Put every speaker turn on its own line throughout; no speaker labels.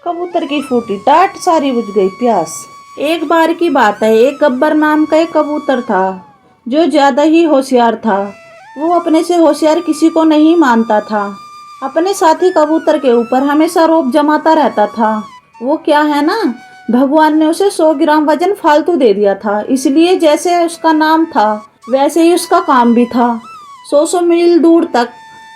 कबूतर की फूटी टाट, सारी बुझ गई प्यास। एक बार की बात है, एक गब्बर नाम का एक कबूतर था जो ज्यादा ही होशियार था। वो अपने से होशियार किसी को नहीं मानता था। अपने साथी कबूतर के ऊपर हमेशा रौब जमाता रहता था। वो क्या है ना, भगवान ने उसे 100 ग्राम वजन फालतू दे दिया था, इसलिए जैसे उसका नाम था वैसे ही उसका काम भी था। 100 मील दूर तक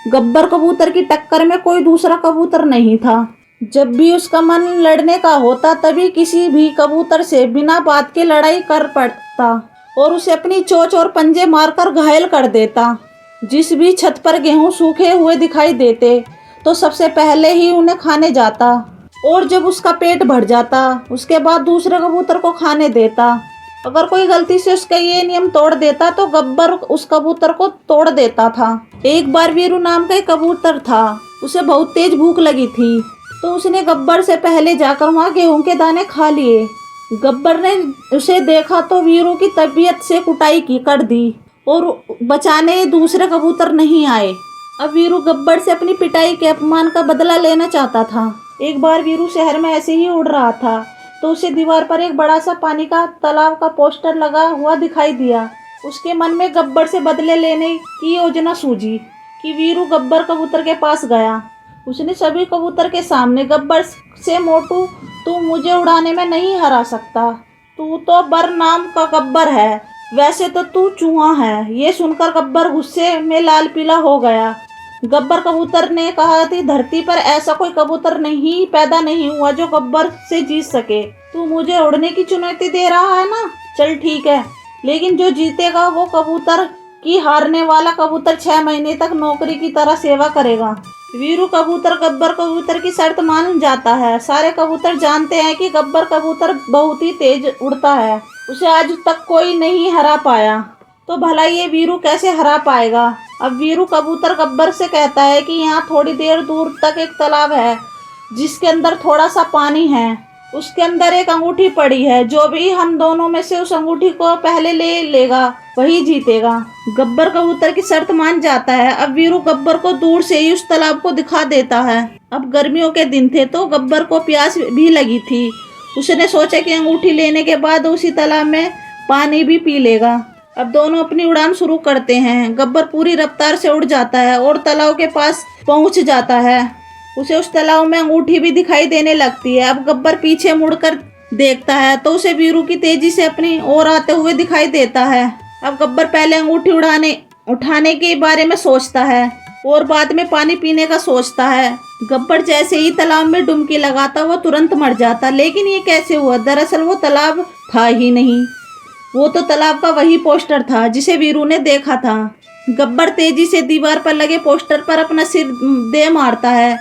गब्बर कबूतर की टक्कर में कोई दूसरा कबूतर नहीं था। जब भी उसका मन लड़ने का होता तभी किसी भी कबूतर से बिना बात के लड़ाई कर पड़ता और उसे अपनी चोंच और पंजे मारकर घायल कर देता। जिस भी छत पर गेहूं सूखे हुए दिखाई देते तो सबसे पहले ही उन्हें खाने जाता और जब उसका पेट भर जाता उसके बाद दूसरे कबूतर को खाने देता। अगर कोई गलती से उसका ये नियम तोड़ देता तो गब्बर उस कबूतर को तोड़ देता था। एक बार वीरू नाम का एक कबूतर था, उसे बहुत तेज भूख लगी थी तो उसने गब्बर से पहले जाकर वहाँ गेहूं के दाने खा लिए। गब्बर ने उसे देखा तो वीरू की तबीयत से कुटाई की कर दी और बचाने दूसरे कबूतर नहीं आए। अब वीरू गब्बर से अपनी पिटाई के अपमान का बदला लेना चाहता था। एक बार वीरू शहर में ऐसे ही उड़ रहा था तो उसे दीवार पर एक बड़ा सा पानी का तालाब का पोस्टर लगा हुआ दिखाई दिया। उसके मन में गब्बर से बदले लेने की योजना सूझी कि वीरू गब्बर कबूतर के पास गया। उसने सभी कबूतर के सामने गब्बर से, मोटू तू मुझे उड़ाने में नहीं हरा सकता, तू तो बर नाम का गब्बर है, वैसे तो तू चूहा है। ये सुनकर गब्बर गुस्से में लाल पीला हो गया। गब्बर कबूतर ने कहा कि धरती पर ऐसा कोई कबूतर नहीं पैदा नहीं हुआ जो गब्बर से जीत सके। तू मुझे उड़ने की चुनौती दे रहा है ना, चल ठीक है, लेकिन जो जीतेगा वो कबूतर की हारने वाला कबूतर 6 महीने तक नौकरी की तरह सेवा करेगा। वीरू कबूतर गब्बर कबूतर की शर्त मान जाता है। सारे कबूतर जानते हैं कि गब्बर कबूतर बहुत ही तेज उड़ता है, उसे आज तक कोई नहीं हरा पाया, तो भला ये वीरू कैसे हरा पाएगा। अब वीरू कबूतर गब्बर से कहता है कि यहाँ थोड़ी देर दूर तक एक तालाब है जिसके अंदर थोड़ा सा पानी है, उसके अंदर एक अंगूठी पड़ी है, जो भी हम दोनों में से उस अंगूठी को पहले ले लेगा वही जीतेगा। गब्बर कबूतर की शर्त मान जाता है। अब वीरू गब्बर को दूर से ही उस तालाब को दिखा देता है। अब गर्मियों के दिन थे तो गब्बर को प्यास भी लगी थी। उसने सोचा कि अंगूठी लेने के बाद उसी तालाब में पानी भी पी लेगा। अब दोनों अपनी उड़ान शुरू करते हैं। गब्बर पूरी रफ्तार से उड़ जाता है और तालाब के पास पहुंच जाता है। उसे उस तालाब में अंगूठी भी दिखाई देने लगती है। अब गब्बर पीछे मुड़कर देखता है तो उसे वीरू की तेजी से अपनी ओर आते हुए दिखाई देता है। अब गब्बर पहले अंगूठी उठाने के बारे में सोचता है और बाद में पानी पीने का सोचता है। गब्बर जैसे ही तालाब में डुबकी लगाता वो तुरंत मर जाता। लेकिन ये कैसे हुआ? दरअसल वो तालाब था ही नहीं, वो तो तालाब का वही पोस्टर था जिसे वीरू ने देखा था। गब्बर तेजी से दीवार पर लगे पोस्टर पर अपना सिर दे मारता है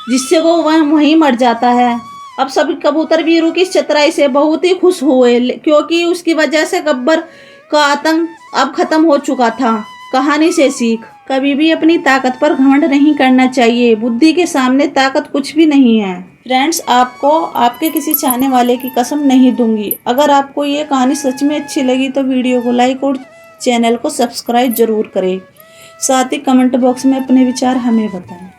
जिससे वो वहीं मर जाता है। अब सभी कबूतर वीरू की चतुराई से बहुत ही खुश हुए क्योंकि उसकी वजह से गब्बर का आतंक अब खत्म हो चुका था। कहानी से सीख, कभी भी अपनी ताकत पर घमंड नहीं करना चाहिए, बुद्धि के सामने ताकत कुछ भी नहीं है। फ्रेंड्स, आपको आपके किसी चाहने वाले की कसम नहीं दूंगी। अगर आपको ये कहानी सच में अच्छी लगी तो वीडियो को लाइक और चैनल को सब्सक्राइब जरूर करें। साथ ही कमेंट बॉक्स में अपने विचार हमें बताएं।